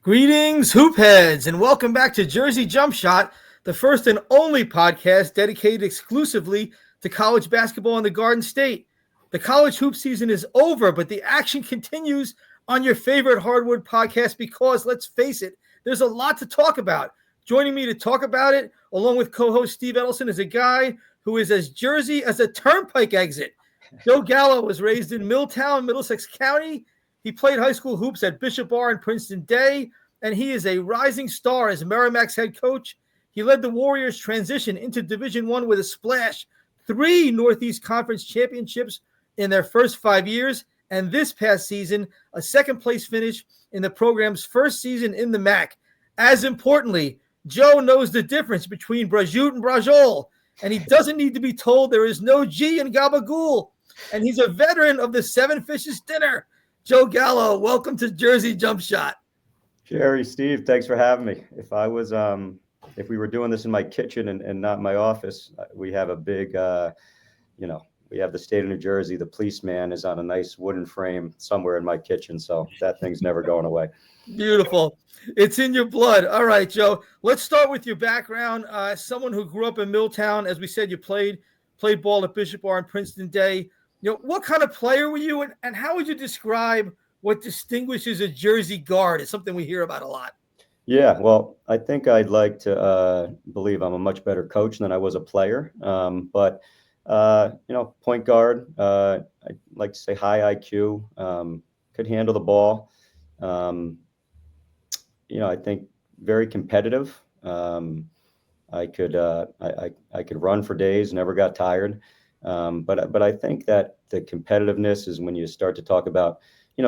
Greetings, hoop heads, and welcome back to Jersey Jump Shot, the first and only podcast dedicated exclusively to college basketball in the Garden State. The college hoop season is over, but the action continues on your favorite hardwood podcast because, let's face it, there's a lot to talk about. Joining me to talk about it, along with co-host Steve Edelson, is a guy who is as Jersey as a turnpike exit. Joe Gallo was raised in Milltown, Middlesex County. He played high school hoops at Bishop Bar and Princeton Day, and he is a rising star as Merrimack's head coach. He led the Warriors' transition into Division I with a splash, 3 Northeast Conference championships in their first 5 years, and this past season, a second-place finish in the program's first season in the MAAC. As importantly, Joe knows the difference between Brajut and Brajol, and he doesn't need to be told there is no G in Gabagool, and he's a veteran of the Seven Fishes dinner. Joe Gallo, welcome to Jersey Jump Shot. Jerry, Steve, thanks for having me. If we were doing this in my kitchen and not my office, we have a big, we have the state of New Jersey. The policeman is on a nice wooden frame somewhere in my kitchen, so that thing's never going away. Beautiful. It's in your blood. All right, Joe, let's start with your background. Someone who grew up in Milltown, as we said, you played ball at Bishop Bar and Princeton Day. What kind of player were you, and how would you describe what distinguishes a Jersey guard? Is something we hear about a lot. Yeah, well, I think I'd like to believe I'm a much better coach than I was a player. But point guard, I'd like to say high IQ, could handle the ball. I think very competitive. I could run for days, never got tired. But I think that the competitiveness is when you start to talk about,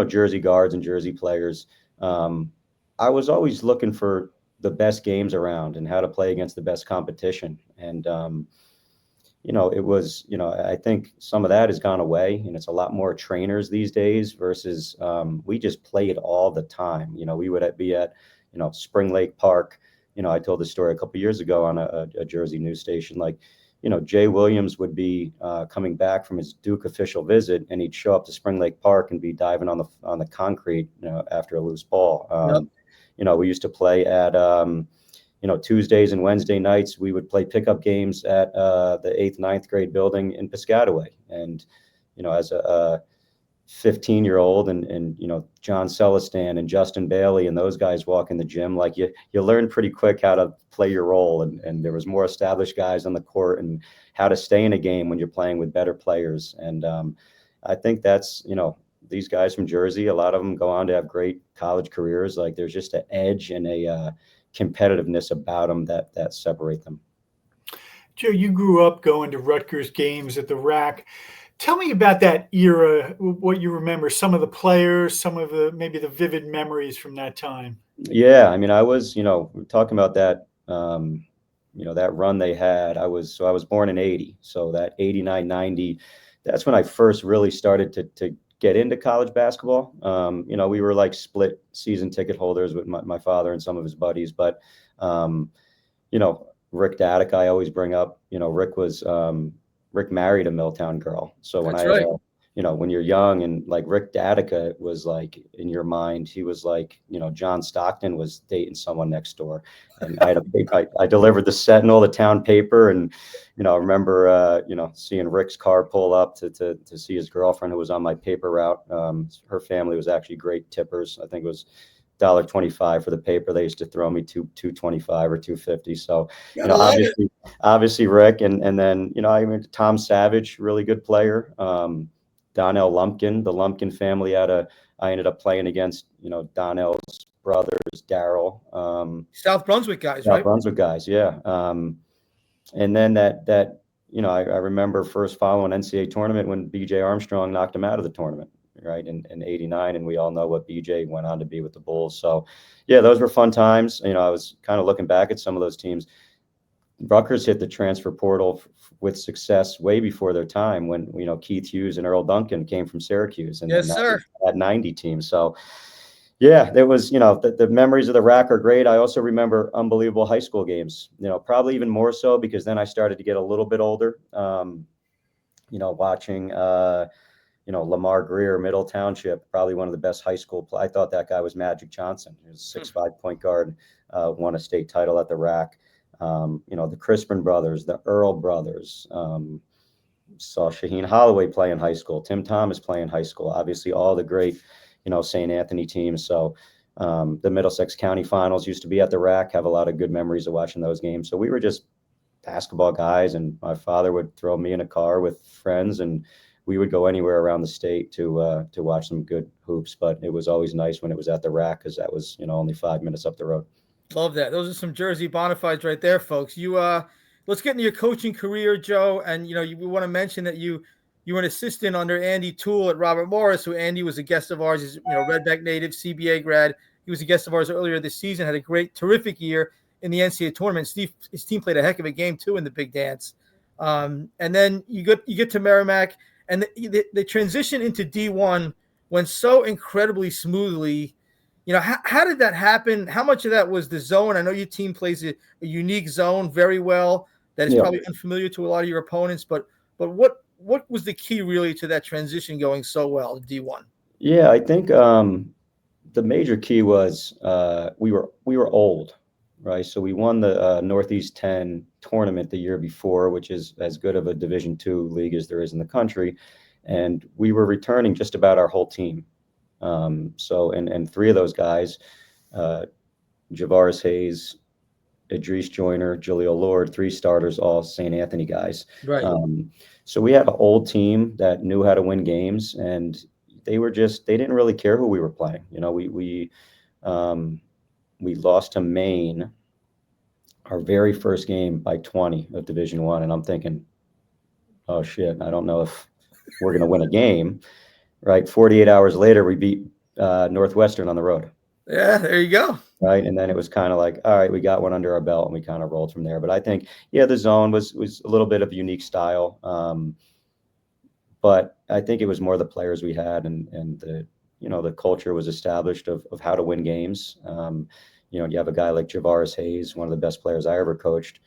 Jersey guards and Jersey players. I was always looking for the best games around and how to play against the best competition. And, I think some of that has gone away, and it's a lot more trainers these days versus we just played all the time. We would be at, Spring Lake Park. I told this story a couple of years ago on a Jersey news station, Jay Williams would be coming back from his Duke official visit, and he'd show up to Spring Lake Park and be diving on the concrete, after a loose ball. Yep. We used to play at, Tuesdays and Wednesday nights. We would play pickup games at the 8th, 9th grade building in Piscataway. And, as a 15-year-old and John Celestin and Justin Bailey and those guys walk in the gym, you learn pretty quick how to play your role, and there was more established guys on the court and how to stay in a game when you're playing with better players. And I think that's, these guys from Jersey, a lot of them go on to have great college careers. There's just an edge and a competitiveness about them that separate them. Joe, you grew up going to Rutgers games at the RAC. Tell me about that era, what you remember, some of the players, some of maybe the vivid memories from that time. Yeah, I mean, I was, talking about that, that run they had. I was born in 80. So that 89, 90, that's when I first really started to get into college basketball. We were split season ticket holders with my father and some of his buddies. But, Rick Daddick, I always bring up, Rick married a Milltown girl. So when when you're young and Rick Daddick was in your mind, he was John Stockton was dating someone next door. And I delivered the Seton Hall, the town paper. And, I remember, seeing Rick's car pull up to see his girlfriend who was on my paper route. Her family was actually great tippers. I think it was $1.25 for the paper. They used to throw me $2.25 or $2.50. So, obviously Rick, and then, I mean, Tom Savage, really good player. Donnell Lumpkin, the Lumpkin family I ended up playing against, Donnell's brothers, Daryl. South Brunswick guys, right? South Brunswick guys, yeah. And then that I remember first following NCAA tournament when BJ Armstrong knocked him out of the tournament. Right in 89, and we all know what BJ went on to be with the Bulls. So yeah, those were fun times. I was kind of looking back at some of those teams. Rutgers hit the transfer portal with success way before their time when Keith Hughes and Earl Duncan came from Syracuse, and yes, sir, that 90 team. So yeah, there was the memories of the RAC are great. I also remember unbelievable high school games, probably even more so because then I started to get a little bit older, watching Lamar Greer, Middle Township, probably one of the best high school. I thought that guy was Magic Johnson. He was a 6'5" point guard, won a state title at the RAC. The Crispin brothers, the Earl brothers. Saw Shaheen Holloway play in high school. Tim Thomas play in high school. Obviously, all the great, St. Anthony teams. So the Middlesex County Finals used to be at the RAC. Have a lot of good memories of watching those games. So we were just basketball guys, and my father would throw me in a car with friends, and we would go anywhere around the state to watch some good hoops. But it was always nice when it was at the RAC, because that was only 5 minutes up the road. Love that. Those are some Jersey bona fides right there, folks. Let's get into your coaching career, Joe. And we want to mention that you were an assistant under Andy Toole at Robert Morris, who Andy was a guest of ours. He's Redback native, CBA grad. He was a guest of ours earlier this season. Had a terrific year in the NCAA tournament. His team played a heck of a game too in the big dance. And then you get to Merrimack, and the transition into D1 went so incredibly smoothly. How did that happen? How much of that was the zone? I know your team plays a unique zone very well that is probably unfamiliar to a lot of your opponents, but what was the key really to that transition going so well to D1? Yeah, I think the major key was we were old, right? So we won the Northeast 10 tournament the year before, which is as good of a Division II league as there is in the country, and we were returning just about our whole team. And three of those guys, Javaris Hayes, Idris Joyner, Julio Lord, three starters, all St. Anthony guys. Right. So we had an old team that knew how to win games, and they didn't really care who we were playing. We lost to Maine our very first game by 20 of Division I, and I'm thinking, oh shit, I don't know if we're going to win a game. Right. 48 hours later, we beat Northwestern on the road. Yeah, there you go. Right. And then it was kind of like, all right, we got one under our belt, and we kind of rolled from there. But I think, the zone was a little bit of a unique style. But I think it was more the players we had, and the culture was established of how to win games. You have a guy like Javaris Hayes, one of the best players I ever coached,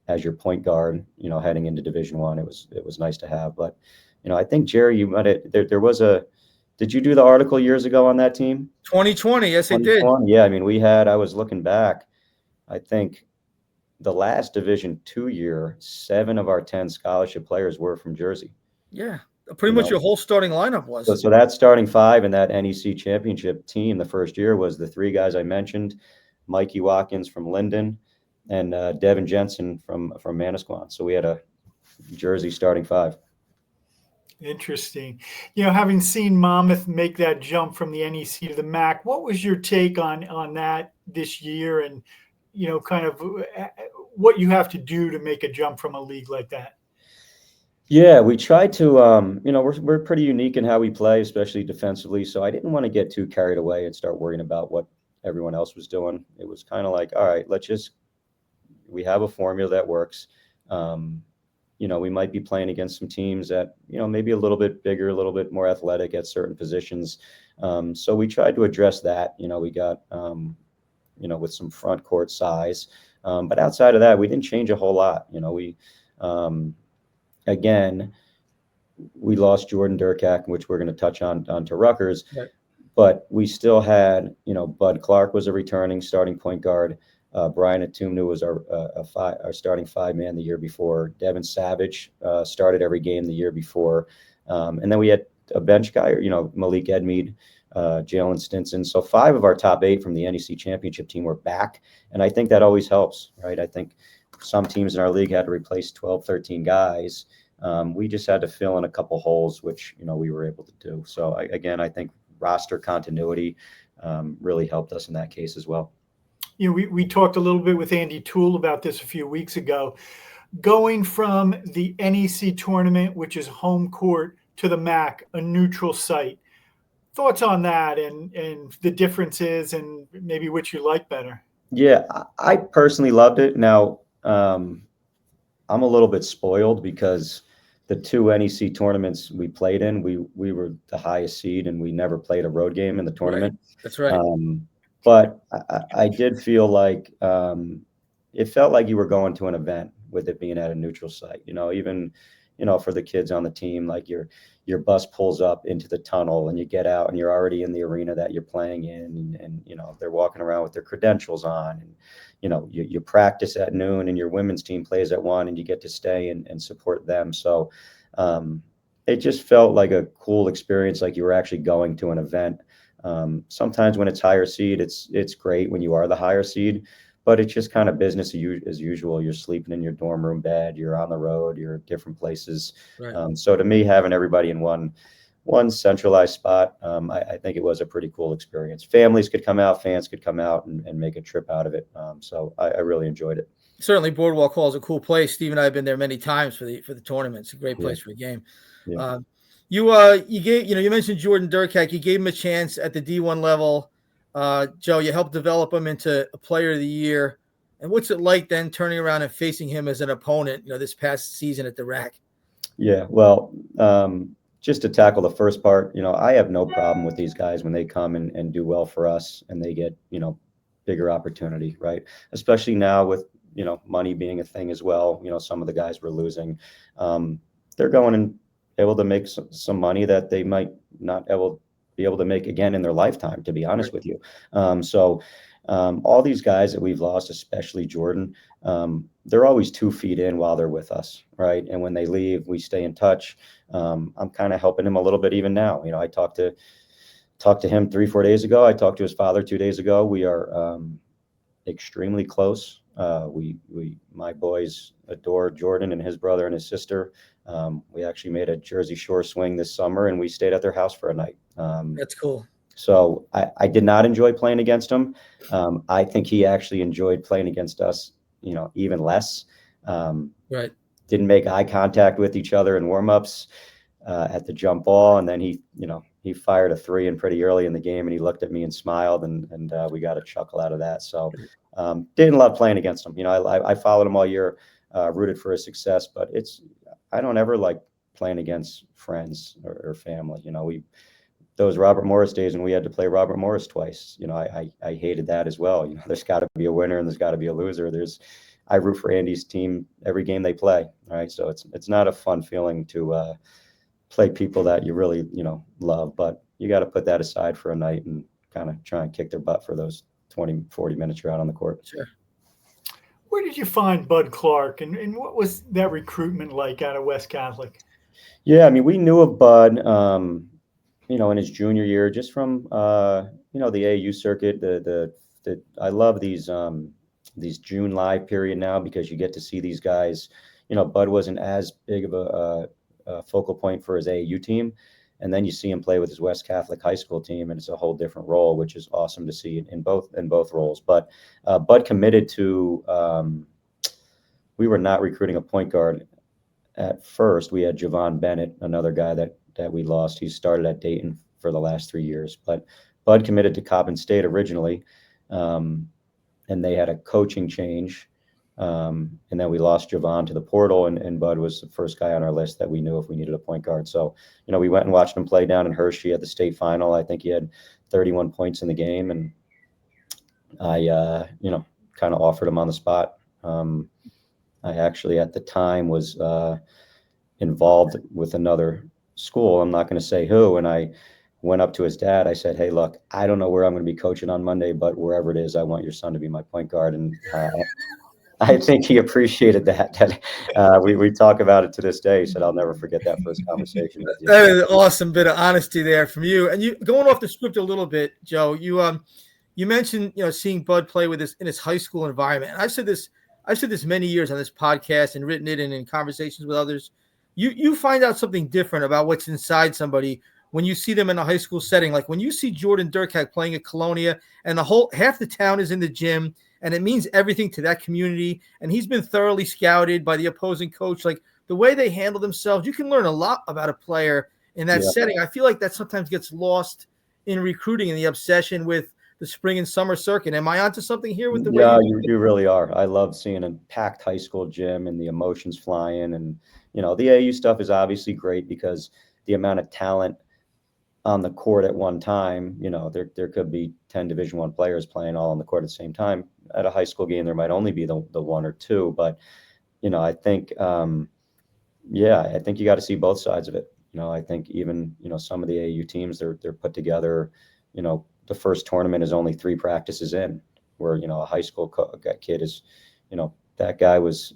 as your point guard, heading into Division I. It was nice to have. But I think, Jerry, you might have, there was did you do the article years ago on that team? 2020, yes, I did. Yeah, I mean, I was looking back, I think the last Division II year, 7 of our 10 scholarship players were from Jersey. Yeah, pretty much your whole starting lineup was. So that starting 5 in that NEC championship team the first year was the 3 guys I mentioned, Mikey Watkins from Linden and Devin Jensen from Manasquan. So we had a Jersey starting 5. Interesting. Having seen Monmouth make that jump from the NEC to the MAAC, what was your take on that this year, and kind of what you have to do to make a jump from a league like that? Yeah, we tried to, we're pretty unique in how we play, especially defensively. So I didn't want to get too carried away and start worrying about what everyone else was doing. It was kind of like, all right, we have a formula that works. We might be playing against some teams that, maybe a little bit bigger, a little bit more athletic at certain positions. So we tried to address that. We got, with some front court size. But outside of that, we didn't change a whole lot. Again, we lost Jordan Durkak, which we're going to touch on to Rutgers. Right. But we still had, Bud Clark was a returning starting point guard. Brian Atumnu was our starting 5-man the year before. Devin Savage started every game the year before. And then we had a bench guy, Malik Edmead, Jalen Stinson. So 5 of our top 8 from the NEC championship team were back. And I think that always helps, right? I think some teams in our league had to replace 12, 13 guys. We just had to fill in a couple holes, which, we were able to do. So I think roster continuity really helped us in that case as well. We talked a little bit with Andy Toole about this a few weeks ago. Going from the NEC tournament, which is home court, to the MAAC, a neutral site. Thoughts on that and the differences and maybe which you like better? Yeah, I personally loved it. Now, I'm a little bit spoiled because the 2 NEC tournaments we played in, we were the highest seed, and we never played a road game in the tournament. Right. That's right. But I did feel like it felt like you were going to an event with it being at a neutral site. Even for the kids on the team, like your bus pulls up into the tunnel and you get out and you're already in the arena that you're playing in, and they're walking around with their credentials on, and you practice at noon and your women's team plays at 1 and you get to stay and support them. So it just felt like a cool experience, like you were actually going to an event. Sometimes when it's higher seed, it's great when you are the higher seed, but it's just kind of business as usual. You're sleeping in your dorm room bed, you're on the road, you're at different places. Right. So to me, having everybody in one centralized spot, I think it was a pretty cool experience. Families could come out, fans could come out and make a trip out of it. So I really enjoyed it. Certainly, Boardwalk Hall is a cool place. Steve and I have been there many times for the tournament. It's a great place for a game. Yeah. You gave, you mentioned Jordan Durkak. You gave him a chance at the D1 level. Joe, you helped develop him into a player of the year. And what's it like then turning around and facing him as an opponent, this past season at the RAC? Yeah, well, just to tackle the first part, I have no problem with these guys when they come and do well for us and they get, bigger opportunity, right? Especially now with, money being a thing as well. Some of the guys we're losing, they're going and able to make some money that they might not be able to make again in their lifetime, to be honest with you. So all these guys that we've lost, especially Jordan, they're always 2 feet in while they're with us, right? And when they leave, we stay in touch. I'm kind of helping him a little bit even now. I talked to him 3-4 days ago. I talked to his father 2 days ago. We are extremely close. My boys adore Jordan and his brother and his sister. We actually made a Jersey Shore swing this summer and we stayed at their house for a night. That's cool. So I did not enjoy playing against him. I think he actually enjoyed playing against us, even less. Right. Didn't make eye contact with each other in warmups at the jump ball. And then he fired a 3 in pretty early in the game and he looked at me and smiled and we got a chuckle out of that. So didn't love playing against him. I followed him all year, rooted for his success, but I don't ever like playing against friends or family. Those Robert Morris days when we had to play Robert Morris twice, I hated that as well. There's got to be a winner and there's got to be a loser. I root for Andy's team every game they play. Right. So it's not a fun feeling to play people that you really, love, but you got to put that aside for a night and kind of try and kick their butt for those 20, 40 minutes you're out on the court. Sure. Where did you find Bud Clark and what was that recruitment like out of West Catholic? Yeah. I mean, we knew of Bud, in his junior year, just from, the AAU circuit, I love these June live period now because you get to see these guys. Bud wasn't as big of a focal point for his AAU team. And then you see him play with his West Catholic high school team, and it's a whole different role, which is awesome to see in both roles. But Bud committed to. We were not recruiting a point guard at first. We had Javon Bennett, another guy that we lost. He started at Dayton for the last 3 years, but Bud committed to Coppin State originally, and they had a coaching change. And then we lost Javon to the portal, and Bud was the first guy on our list that we knew if we needed a point guard. So, we went and watched him play down in Hershey at the state final. I think he had 31 points in the game, and I, kind of offered him on the spot. I actually at the time was involved with another school. I'm not going to say who, and I went up to his dad. I said, "Hey, look, I don't know where I'm going to be coaching on Monday, but wherever it is, I want your son to be my point guard." And I think he appreciated that. We talk about it to this day. He said, "I'll never forget that first conversation with you." That is an awesome bit of honesty there from you. And you going off the script a little bit, Joe. You mentioned seeing Bud play with in his high school environment. And I've said this many years on this podcast and written it and in conversations with others. You find out something different about what's inside somebody when you see them in a high school setting. Like when you see Jordan Durkak playing at Colonia and half the town is in the gym. And it means everything to that community. And he's been thoroughly scouted by the opposing coach. Like the way they handle themselves, you can learn a lot about a player in that setting. I feel like that sometimes gets lost in recruiting and the obsession with the spring and summer circuit. Am I onto something here with the way? Yeah, you really are. I love seeing a packed high school gym and the emotions flying. And, the AAU stuff is obviously great because the amount of talent on the court at one time, there could be 10 Division I players playing all on the court at the same time. At a high school game, there might only be the one or two, but I think Yeah, I think you got to see both sides of it. I think even, some of the AAU teams, they're put together, the first tournament is only 3 practices in, where, a high school kid is, that guy was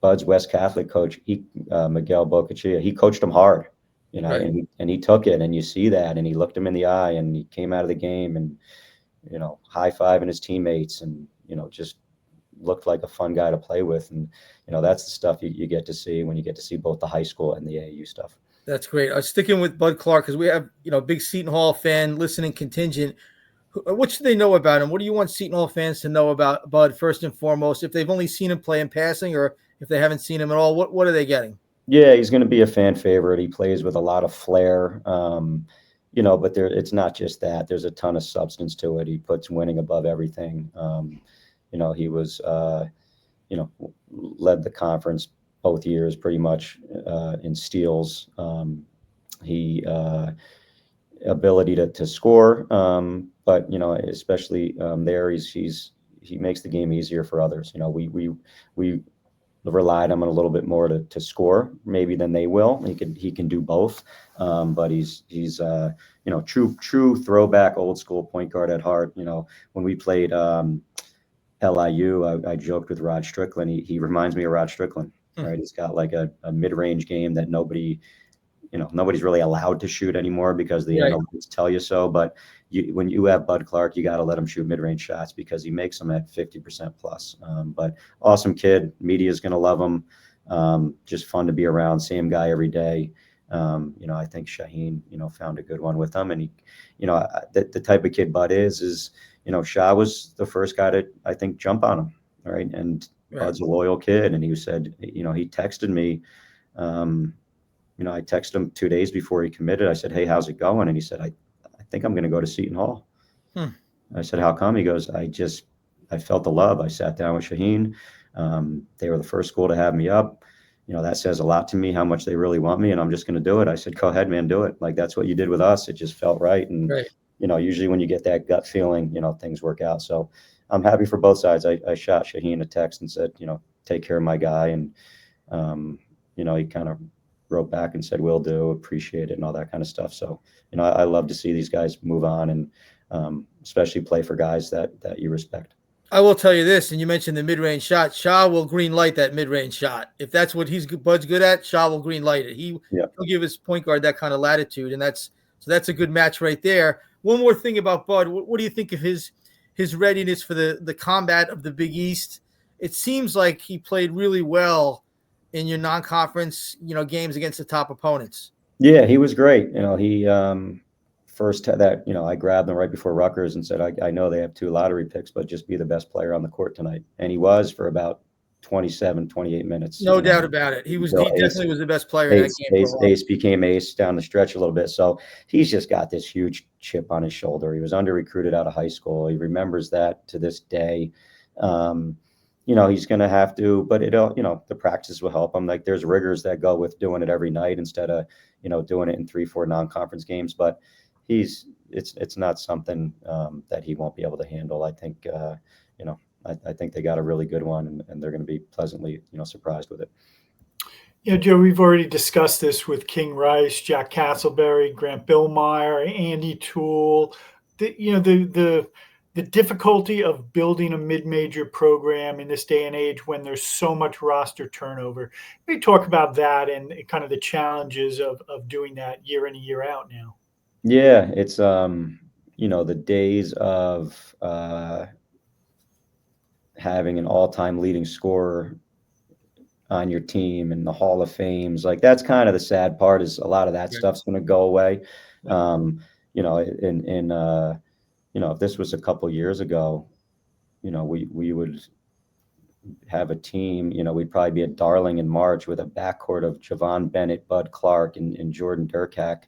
Bud's West Catholic coach, Miguel Bocaccia. He coached him hard, Right. and he took it, and you see that, and he looked him in the eye, and he came out of the game and, high-fiving his teammates, and, just looked like a fun guy to play with. And, that's the stuff you get to see when you get to see both the high school and the AAU stuff. That's great. Sticking with Bud Clark, because we have, big Seton Hall fan listening contingent. What should they know about him? What do you want Seton Hall fans to know about Bud first and foremost? If they've only seen him play in passing, or if they haven't seen him at all, what are they getting? Yeah, he's going to be a fan favorite. He plays with a lot of flair, but it's not just that. There's a ton of substance to it. He puts winning above everything. He was, led the conference both years pretty much in steals. He ability to score, but especially there, he makes the game easier for others. We relied on him a little bit more to score maybe than they will. He can do both, but he's true throwback old school point guard at heart. When we played LIU, I joked with Rod Strickland. He reminds me of Rod Strickland, right? He's got like a mid-range game that nobody's really allowed to shoot anymore because the analytics tell you so. But when you have Bud Clark, you got to let him shoot mid-range shots because he makes them at 50% plus. But awesome kid. Media's going to love him. Just fun to be around. Same guy every day. I think Shaheen, found a good one with him. And he, the type of kid Bud is, Shah was the first guy to, I think, jump on him. Right. And Bud's a loyal kid. And he said, he texted me, I texted him 2 days before he committed. I said, "Hey, how's it going?" And he said, I think I'm going to go to Seton Hall. I said, "How come?" He goes, I felt the love. I sat down with Shaheen. They were the first school to have me up. That says a lot to me, how much they really want me, and I'm just going to do it. I said, "Go ahead, man, do it." Like, that's what you did with us. It just felt right. And, usually when you get that gut feeling, things work out. So I'm happy for both sides. I shot Shaheen a text and said, take care of my guy. And, he kind of wrote back and said, "Will do, appreciate it," and all that kind of stuff. So, I love to see these guys move on and especially play for guys that you respect. I will tell you this, and you mentioned the mid-range shot. Shah will green light that mid-range shot. If that's what Bud's good at, Shah will green light it. He'll give his point guard that kind of latitude, and that's a good match right there. One more thing about Bud. What do you think of his readiness for the combat of the Big East? It seems like he played really well in your non-conference, games against the top opponents. Yeah, he was great. He first had that, I grabbed him right before Rutgers and said, I know they have 2 lottery picks, but just be the best player on the court tonight. And he was for about 27, 28 minutes. No doubt about it. He definitely was the best player in that game. Ace became ace down the stretch a little bit. So he's just got this huge chip on his shoulder. He was under-recruited out of high school. He remembers that to this day. He's going to have to, but the practice will help him. Like, there's rigors that go with doing it every night instead of, doing it in 3-4 non-conference games. But it's not something that he won't be able to handle. I think, I think they got a really good one, and they're going to be pleasantly, surprised with it. Yeah, Joe, we've already discussed this with King Rice, Jack Castleberry, Grant Billmeyer, Andy Toole. The difficulty of building a mid-major program in this day and age when there's so much roster turnover. We talk about that and kind of the challenges of doing that year in and year out now. Yeah, it's the days of having an all-time leading scorer on your team and the Hall of Fames, like, that's kind of the sad part, is a lot of that stuff's going to go away. If this was a couple years ago, we would have a team, we'd probably be at Darling in March with a backcourt of Javon Bennett, Bud Clark, and Jordan Durkak,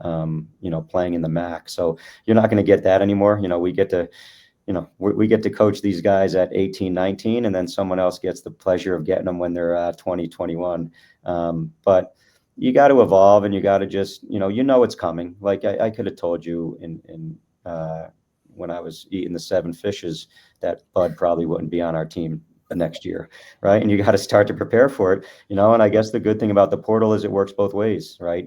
playing in the MAAC. So you're not going to get that anymore. We get to, we get to coach these guys at 18, 19, and then someone else gets the pleasure of getting them when they're 20, 21. But you got to evolve, and you got to just, it's coming. Like, I could have told you when I was eating the 7 fishes that Bud probably wouldn't be on our team the next year, right? And you got to start to prepare for it, and I guess the good thing about the portal is it works both ways, right?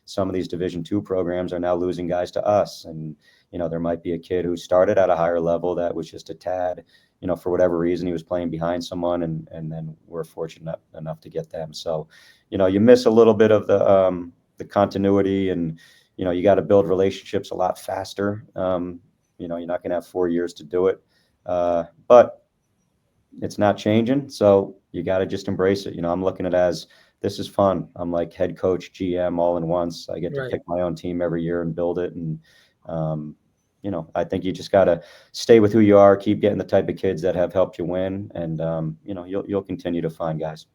Some of these Division II programs are now losing guys to us, and there might be a kid who started at a higher level that was just a tad, for whatever reason he was playing behind someone, and then we're fortunate enough to get them. So, you miss a little bit of the continuity, and you got to build relationships a lot faster. You're not going to have 4 years to do it, but it's not changing. So you got to just embrace it. I'm looking at it as, this is fun. I'm like head coach, GM all in once. I get to pick my own team every year and build it. And, I think you just got to stay with who you are, keep getting the type of kids that have helped you win. And, you'll continue to find guys.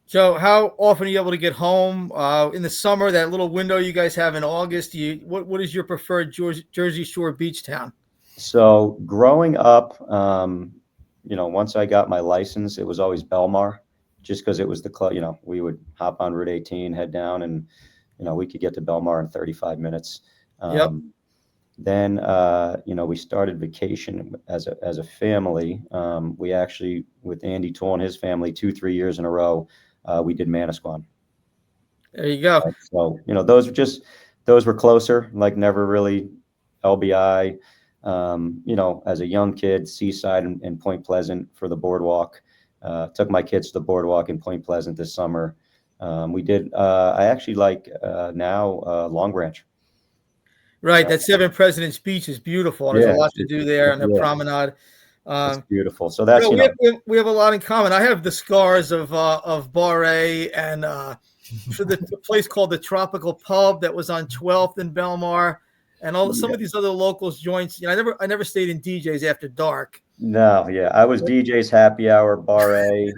Joe, how often are you able to get home in the summer, that little window you guys have in August? What is your preferred Jersey Shore beach town? So growing up, once I got my license, it was always Belmar, just because it was the club. We would hop on Route 18, head down, and we could get to Belmar in 35 minutes. Then we started vacation as a family. We actually, with Andy Toole and his family, 2-3 years in a row, we did Manasquan. There you go. So those were closer, like never really LBI. As a young kid, Seaside and Point Pleasant for the boardwalk. Took my kids to the boardwalk in Point Pleasant this summer. We did. I actually like now Long Branch. Right, that Seven Presidents Beach is beautiful. There's a lot to do there, and the promenade. It's beautiful. So that's we have a lot in common. I have the scars of Bar A and for the place called the Tropical Pub that was on 12th in Belmar, and some of these other locals joints. I never stayed in DJs after dark. No, I was DJ's Happy Hour, Bar A.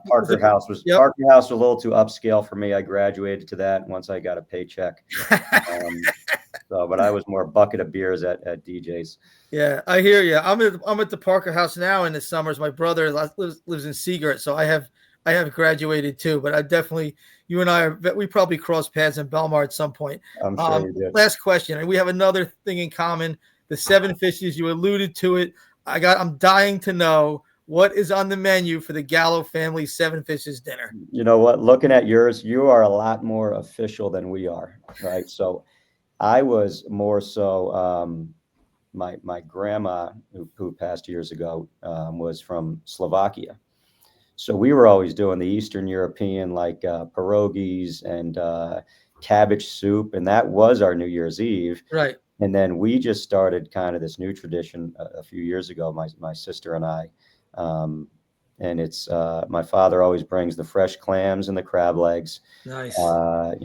Parker House was a little too upscale for me. I graduated to that once I got a paycheck. But I was more bucket of beers at DJ's. Yeah, I hear you. I'm at the Parker House now in the summers. My brother lives in Seagirt, so I have graduated too. But I definitely, you and I we probably crossed paths in Belmar at some point. I'm sure you did. Last question, and we have another thing in common: the Seven Fishes. You alluded to it. I'm dying to know what is on the menu for the Gallo family Seven Fishes dinner. You know what? Looking at yours, you are a lot more official than we are, right? So I was more so. My grandma, who passed years ago, was from Slovakia. So we were always doing the Eastern European, like pierogies and cabbage soup. And that was our New Year's Eve. Right. And then we just started kind of this new tradition a few years ago, my sister and I. And it's my father always brings the fresh clams and the crab legs. Nice. I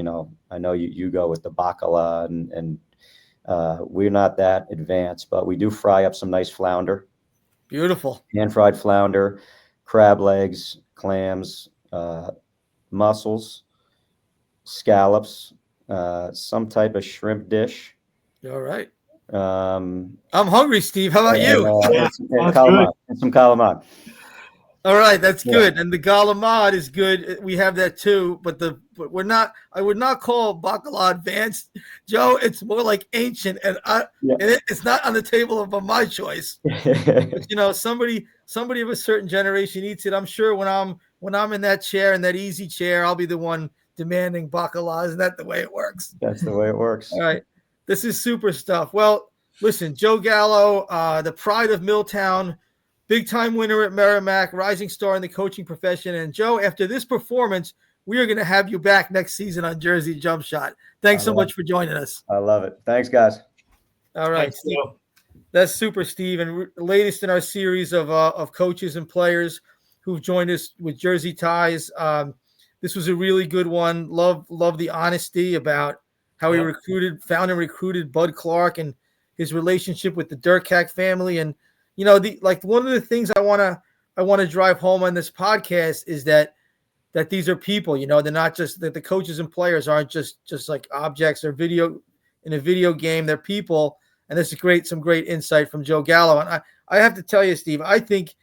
know you go with the bacala and we're not that advanced, but we do fry up some nice flounder. Beautiful. Pan-fried flounder, crab legs, clams, mussels, scallops, some type of shrimp dish. All right. I'm hungry, Steve. How about you? And some calamari. All right, that's good. And the galamad is good. We have that too, but we're not. I would not call bacala advanced, Joe. It's more like ancient, and it's not on the table of my choice. But, somebody of a certain generation eats it. I'm sure when I'm in that chair, in that easy chair, I'll be the one demanding bacala. Isn't that the way it works? That's the way it works. All right, this is super stuff. Well, listen, Joe Gallo, the pride of Milltown. Big-time winner at Merrimack, rising star in the coaching profession. And, Joe, after this performance, we are going to have you back next season on Jersey Jump Shot. Thanks so much for joining us. I love it. Thanks, guys. All right, Thanks, Steve. That's super, Steve. And latest in our series of coaches and players who've joined us with Jersey ties. This was a really good one. Love the honesty about how he found and recruited Bud Clark and his relationship with the Durkak family. And one of the things I want to drive home on this podcast is that these are people. They're not just that the coaches and players aren't just like objects or video in a video game. They're people, and this is some great insight from Joe Gallo. And I have to tell you, Steve, I think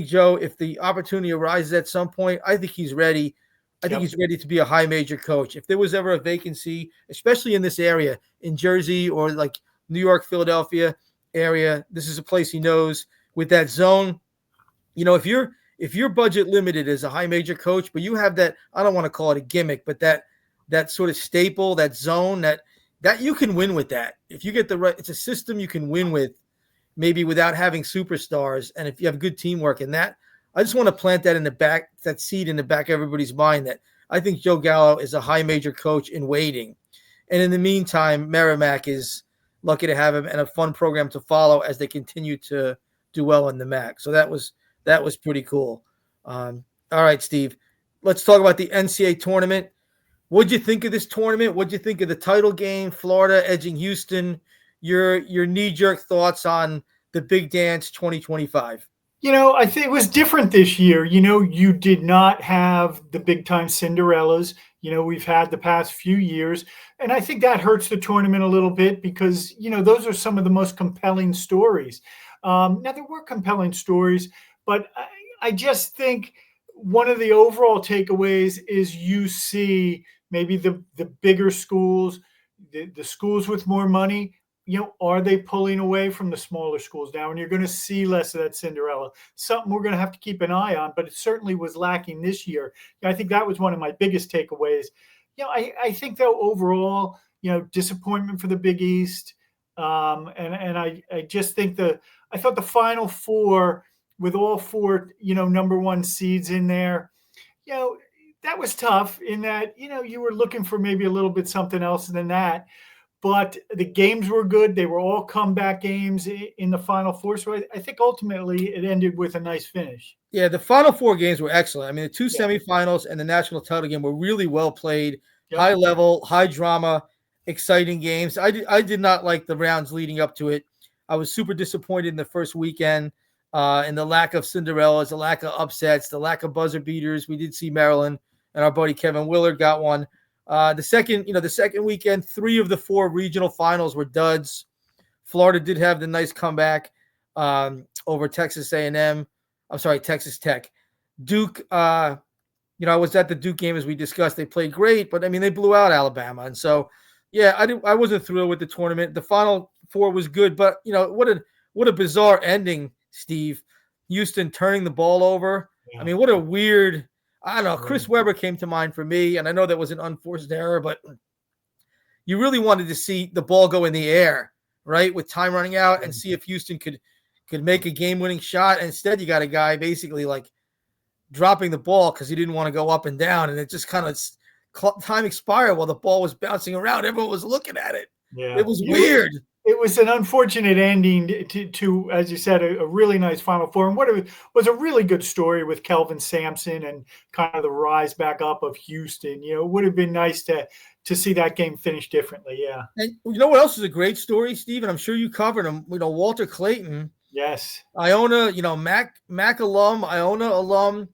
Joe, if the opportunity arises at some point, I think he's ready. I think he's ready to be a high major coach. If there was ever a vacancy, especially in this area, in Jersey or like New York, Philadelphia area, this is a place he knows with that zone. If you're budget limited as a high major coach, but you have that, I don't want to call it a gimmick, but that sort of staple, that zone, that you can win with that. If you get the right, it's a system you can win with, maybe without having superstars. And if you have good teamwork in that, I just want to plant that in the back, that seed in the back of everybody's mind, that I think Joe Gallo is a high major coach in waiting. And in the meantime, Merrimack is lucky to have him and a fun program to follow as they continue to do well in the MAAC. So that was pretty cool. All right, Steve, let's talk about the NCAA tournament. What'd you think of this tournament? What'd you think of the title game, Florida edging Houston? Your knee-jerk thoughts on the Big Dance 2025. I think it was different this year. You did not have the big-time Cinderellas. We've had the past few years. And I think that hurts the tournament a little bit because, those are some of the most compelling stories. Now, there were compelling stories, but I just think one of the overall takeaways is you see maybe the bigger schools, the schools with more money, are they pulling away from the smaller schools now? And you're going to see less of that Cinderella. Something we're going to have to keep an eye on, but it certainly was lacking this year. I think that was one of my biggest takeaways. I think, though, overall, disappointment for the Big East. And I just think I thought the Final Four with all four, number one seeds in there, that was tough in that, you were looking for maybe a little bit something else than that. But the games were good. They were all comeback games in the Final Four. So I think ultimately it ended with a nice finish. Yeah, the Final Four games were excellent. I mean, the two semifinals and the national title game were really well played, high level, high drama, exciting games. I did not like the rounds leading up to it. I was super disappointed in the first weekend in the lack of Cinderellas, the lack of upsets, the lack of buzzer beaters. We did see Maryland, and our buddy Kevin Willard got one. The second weekend, 3 of the 4 regional finals were duds. Florida did have the nice comeback over Texas A&M. I'm sorry, Texas Tech. Duke, I was at the Duke game as we discussed. They played great, but I mean they blew out Alabama, and so I wasn't thrilled with the tournament. The Final Four was good, but what a bizarre ending, Steve. Houston turning the ball over. Yeah. I mean, what a weird. I don't know. Chris Webber came to mind for me, and I know that was an unforced error, but you really wanted to see the ball go in the air, right, with time running out, and see if Houston could make a game-winning shot. And instead, you got a guy basically like dropping the ball because he didn't want to go up and down, and it just kind of time expired while the ball was bouncing around. Everyone was looking at it. Yeah, it was weird. It was an unfortunate ending to as you said, a really nice Final Four. And what it was a really good story with Kelvin Sampson and kind of the rise back up of Houston. It would have been nice to see that game finish differently. Yeah. And you know what else is a great story, Steve? And I'm sure you covered him. Walter Clayton. Yes. Iona, MAAC alum, Iona alum.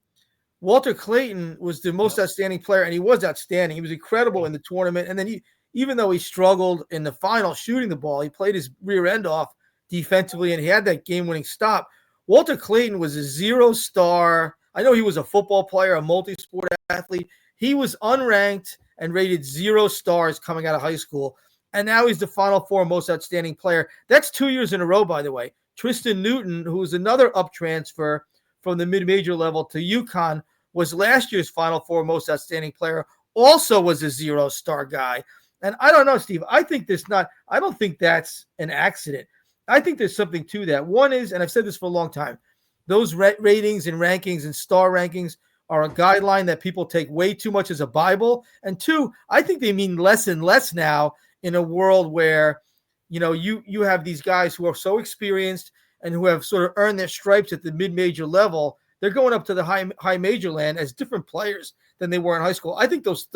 Walter Clayton was the most outstanding player, and he was outstanding. He was incredible in the tournament. And then even though he struggled in the final shooting the ball, he played his rear end off defensively, and he had that game-winning stop. Walter Clayton was a 0-star. I know he was a football player, a multi-sport athlete. He was unranked and rated 0 stars coming out of high school, and now he's the Final Four most outstanding player. That's 2 years in a row, by the way. Tristan Newton, who was another up transfer from the mid-major level to UConn, was last year's Final Four most outstanding player, also was a 0-star guy. And I don't know, Steve, I don't think that's an accident. I think there's something to that. One is, and I've said this for a long time, those ratings and rankings and star rankings are a guideline that people take way too much as a Bible. And 2, I think they mean less and less now in a world where, you have these guys who are so experienced and who have sort of earned their stripes at the mid-major level. They're going up to the high major land as different players than they were in high school. I think those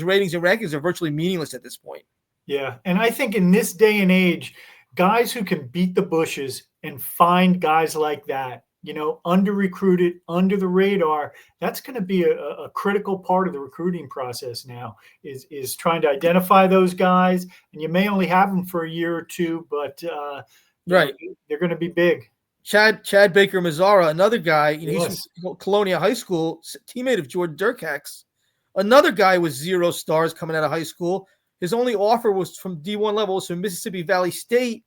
ratings and rankings are virtually meaningless at this point. Yeah, and I think in this day and age, guys who can beat the bushes and find guys like that, under-recruited, under the radar, that's going to be a critical part of the recruiting process now, is trying to identify those guys. And you may only have them for a year or two, but right, they're going to be big. Chad Baker Mazzara, another guy, he's from Colonia High School, teammate of Jordan Durkax. Another guy with 0 stars coming out of high school. His only offer was from D1 level, was from Mississippi Valley State.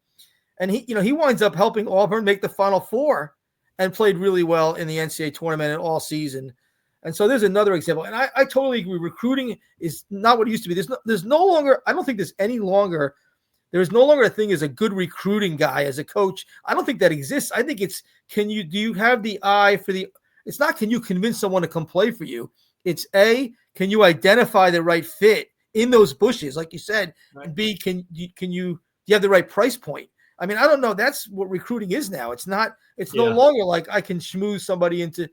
and he winds up helping Auburn make the Final Four and played really well in the NCAA tournament and all season. And so there's another example. And I totally agree. Recruiting is not what it used to be. There's no longer, I don't think there's no longer a thing as a good recruiting guy, as a coach. I don't think that exists. I think it's, do you have the eye for it's not, can you convince someone to come play for you? It's can you identify the right fit in those bushes, like you said, right. And B, do you have the right price point? I mean, I don't know. That's what recruiting is now. It's no longer like I can charm somebody into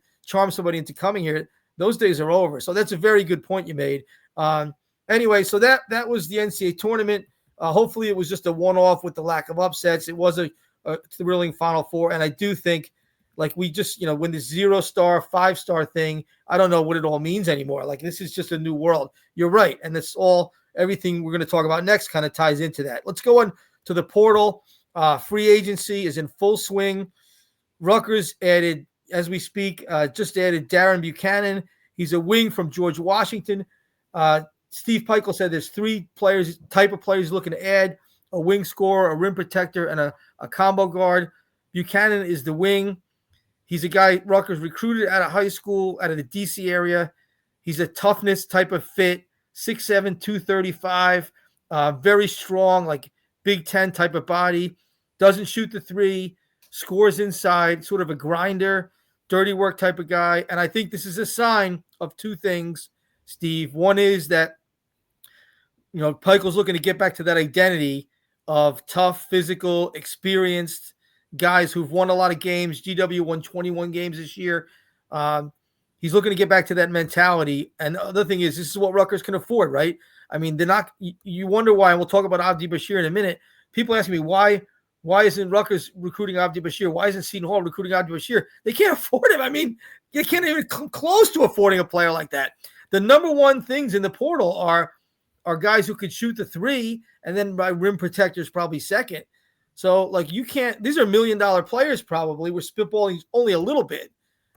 coming here. Those days are over. So that's a very good point you made. Anyway, so that was the NCAA tournament. Hopefully it was just a one-off with the lack of upsets. It was a thrilling Final Four. And I do think, like, we just, when the 0-star, 5-star thing, I don't know what it all means anymore. Like, this is just a new world. You're right. And everything we're going to talk about next kind of ties into that. Let's go on to the portal. Free agency is in full swing. Rutgers added, as we speak, just added Darren Buchanan. He's a wing from George Washington. Steve Peichel said there's 3 type of players looking to add: a wing scorer, a rim protector, and a combo guard. Buchanan is the wing. He's a guy Rutgers recruited out of high school, out of the DC area. He's a toughness type of fit, 6'7", 235, very strong, like Big Ten type of body. Doesn't shoot the 3, scores inside, sort of a grinder, dirty work type of guy. And I think this is a sign of 2 things, Steve. One is that, Peichel's looking to get back to that identity of tough, physical, experienced guys who've won a lot of games. GW won 21 games this year. He's looking to get back to that mentality. And the other thing is, this is what Rutgers can afford, right? I mean, they're not. You wonder why, and we'll talk about Abdi Bashir in a minute. People ask me why isn't Rutgers recruiting Abdi Bashir? Why isn't Seton Hall recruiting Abdi Bashir? They can't afford him. I mean, they can't even come close to affording a player like that. The number one things in the portal are guys who could shoot the 3, and then by rim protectors probably second. So, like, you can't – these are $1 million players probably. We're spitballing only a little bit.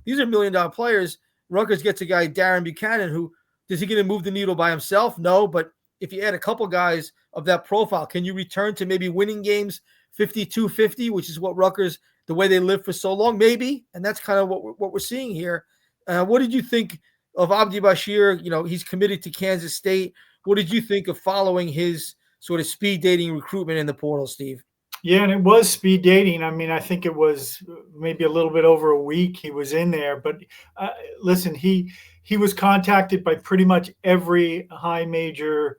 These are $1 million players. Rutgers gets a guy, Darren Buchanan, who – is he going to move the needle by himself? No, but if you add a couple guys of that profile, can you return to maybe winning games 52-50, which is what Rutgers – the way they lived for so long? Maybe, and that's kind of what we're seeing here. What did you think of Abdi Bashir? He's committed to Kansas State. What did you think of following his sort of speed dating recruitment in the portal, Steve? Yeah, and it was speed dating. I mean, I think it was maybe a little bit over a week he was in there. But listen, he was contacted by pretty much every high major,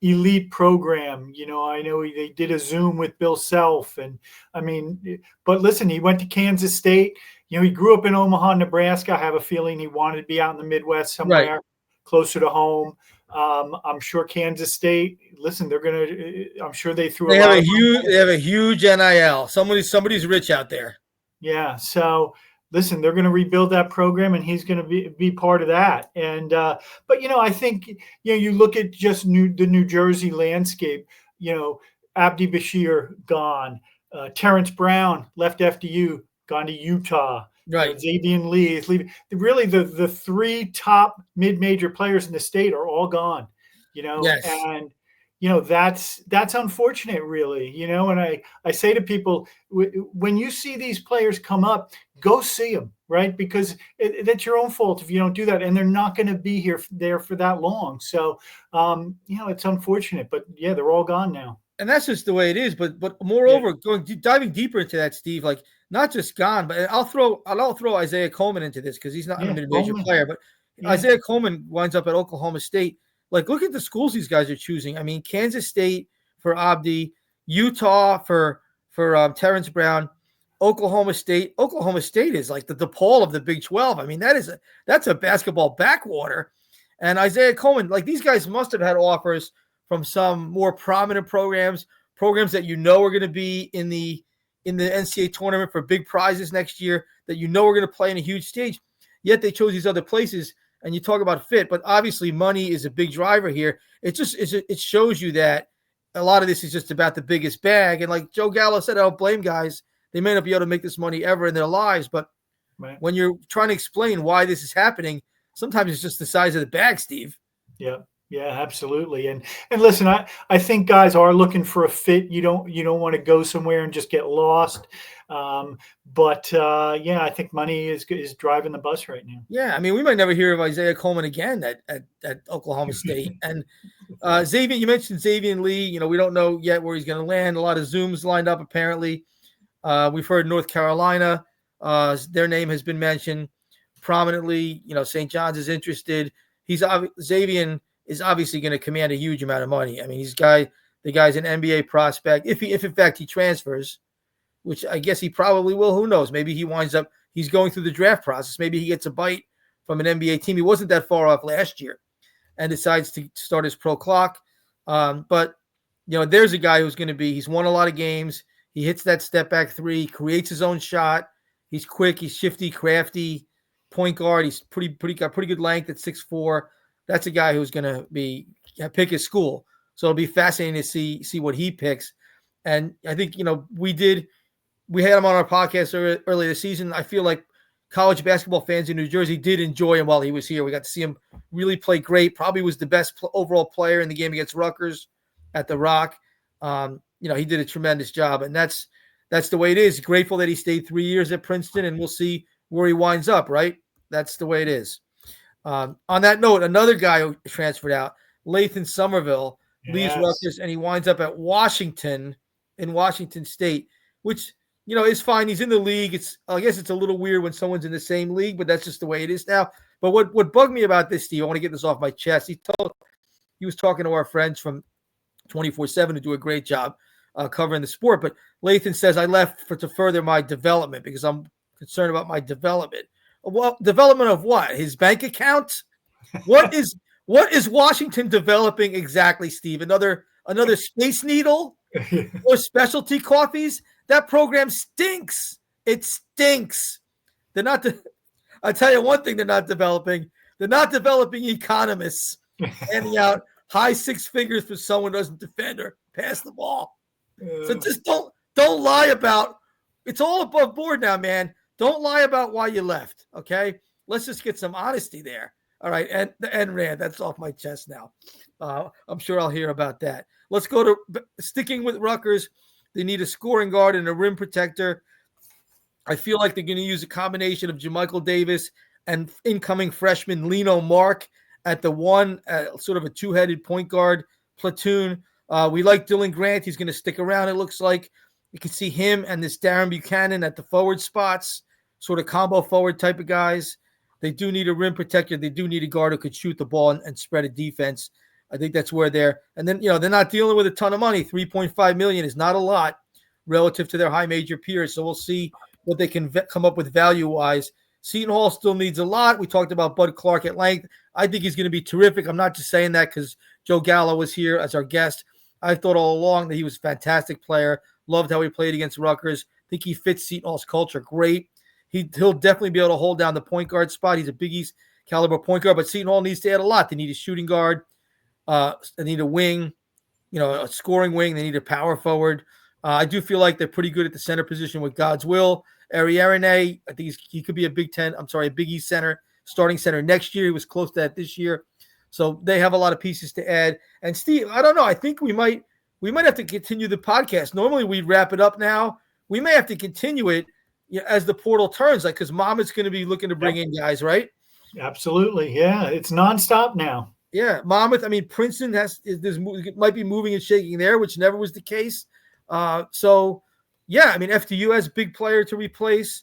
elite program. I know they did a Zoom with Bill Self. And I mean, but listen, he went to Kansas State. He grew up in Omaha, Nebraska. I have a feeling he wanted to be out in the Midwest somewhere, right, closer to home. I'm sure Kansas State. Listen, I'm sure they threw. They have a huge NIL. Somebody's rich out there. Yeah. So listen, they're going to rebuild that program, and he's going to be part of that. And but I think you look at just the New Jersey landscape. Abdi Bashir gone. Terrence Brown left FDU, gone to Utah. Right. Xavier Lee is leaving. Really, the 3 top mid-major players in the state are all gone. Yes. And that's unfortunate, really. And I say to people, when you see these players come up, go see them, right? Because that's your own fault if you don't do that, and they're not going to be there for that long. So it's unfortunate, but yeah, they're all gone now. And that's just the way it is. But moreover, diving deeper into that, Steve, like, not just gone, but I'll throw Isaiah Coleman into this because he's not a mid-major player, but Isaiah Coleman winds up at Oklahoma State. Like, look at the schools these guys are choosing. I mean, Kansas State for Abdi, Utah for Terrence Brown, Oklahoma State. Oklahoma State is like the DePaul of the Big 12. I mean, that's a basketball backwater. And Isaiah Coleman, like, these guys must have had offers from some more prominent programs that are going to be in the NCAA tournament for big prizes next year, that are going to play in a huge stage. Yet they chose these other places. And you talk about fit, but obviously money is a big driver here. It shows you that a lot of this is just about the biggest bag. And like Joe Gallo said, I don't blame guys. They may not be able to make this money ever in their lives, but right, when you're trying to explain why this is happening, sometimes it's just the size of the bag, Steve. Yeah. Yeah, absolutely. And listen, I think guys are looking for a fit. You don't want to go somewhere and just get lost. Yeah, I think money is driving the bus right now. Yeah, I mean, we might never hear of Isaiah Coleman again at Oklahoma State. And Xavier, you mentioned Xavier Lee. You know, we don't know yet where he's going to land. A lot of Zooms lined up, apparently. We've heard North Carolina. Their name has been mentioned prominently. You know, St. John's is interested. Xavier is obviously going to command a huge amount of money. I mean, the guy's an NBA prospect. If in fact he transfers, which I guess he probably will. Who knows? Maybe he winds up. He's going through the draft process. Maybe he gets a bite from an NBA team. He wasn't that far off last year, and decides to start his pro clock. But you know, there's a guy who's going to be. He's won a lot of games. He hits that step back three, creates his own shot. He's quick. He's shifty, crafty. Point guard. He's got pretty good length at 6'4". That's a guy who's going to pick his school. So it'll be fascinating to see what he picks. And I think, you know, we had him on our podcast earlier this season. I feel like college basketball fans in New Jersey did enjoy him while he was here. We got to see him really play great. Probably was the best overall player in the game against Rutgers at the Rock. You know, he did a tremendous job, and that's the way it is. Grateful that he stayed 3 years at Princeton, and we'll see where he winds up, right? That's the way it is. On that note, another guy who transferred out, Lathan Somerville, leaves Rutgers, and he winds up at Washington in Washington State, which, you know, is fine. He's in the league. I guess it's a little weird when someone's in the same league, but that's just the way it is now. But what bugged me about this, Steve, I want to get this off my chest. He was talking to our friends from 24/7 who do a great job covering the sport. But Lathan says, I left to further my development because I'm concerned about my development. Well, development of what? His bank account? What is Washington developing exactly, Steve? Another Space Needle or specialty coffees? That program stinks. It stinks. They're not. I'll tell you one thing they're not developing. They're not developing economists handing out high six figures for someone who doesn't defend or pass the ball. So just don't lie about. It's all above board now, man. Don't lie about why you left, okay? Let's just get some honesty there. All right, and the NRAD, that's off my chest now. I'm sure I'll hear about that. Let's go to sticking with Rutgers. They need a scoring guard and a rim protector. I feel like they're going to use a combination of JaMychal Davis and incoming freshman Lino Mark at the one, sort of a two-headed point guard platoon. We like Dylan Grant. He's going to stick around, it looks like. You can see him and this Darren Buchanan at the forward spots, sort of combo forward type of guys. They do need a rim protector. They do need a guard who could shoot the ball and spread a defense. I think that's where they're – and then, you know, they're not dealing with a ton of money. $3.5 million is not a lot relative to their high major peers. So we'll see what they can come up with value-wise. Seton Hall still needs a lot. We talked about Bud Clark at length. I think he's going to be terrific. I'm not just saying that because Joe Gallo was here as our guest. I thought all along that he was a fantastic player. Loved how he played against Rutgers. I think he fits Seton Hall's culture great. He'll definitely be able to hold down the point guard spot. He's a Big East caliber point guard, but Seton Hall needs to add a lot. They need a shooting guard. They need a wing, you know, a scoring wing. They need a power forward. I do feel like they're pretty good at the center position with God's will. Ariarene, I think he could be a Big East center, starting center next year. He was close to that this year. So they have a lot of pieces to add. And Steve, I don't know. I think we might have to continue the podcast. Normally we'd wrap it up now. We may have to continue it as the portal turns, like, because Monmouth's going to be looking to bring in guys, right? Absolutely. Yeah. It's nonstop now. Yeah. Monmouth, I mean, Princeton might be moving and shaking there, which never was the case. So, yeah, I mean, FDU has a big player to replace.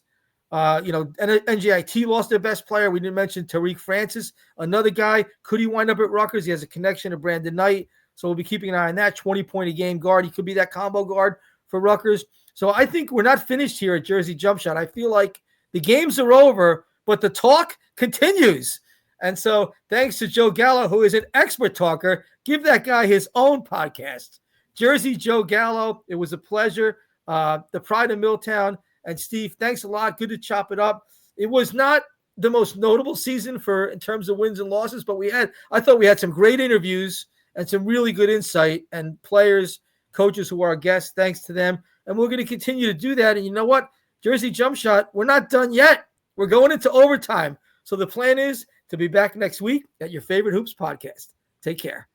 You know, NJIT lost their best player. We didn't mention Tariq Francis, another guy. Could he wind up at Rutgers? He has a connection to Brandon Knight. So we'll be keeping an eye on that 20-point-a-game guard. He could be that combo guard for Rutgers. So I think we're not finished here at Jersey Jump Shot. I feel like the games are over, but the talk continues. And so thanks to Joe Gallo, who is an expert talker. Give that guy his own podcast. Jersey Joe Gallo, it was a pleasure. The pride of Milltown. And Steve, thanks a lot. Good to chop it up. It was not the most notable season in terms of wins and losses, but I thought we had some great interviews and some really good insight, and players, coaches who are our guests. Thanks to them. And we're going to continue to do that. And you know what? Jersey Jump Shot, we're not done yet. We're going into overtime. So the plan is to be back next week at your favorite Hoops podcast. Take care.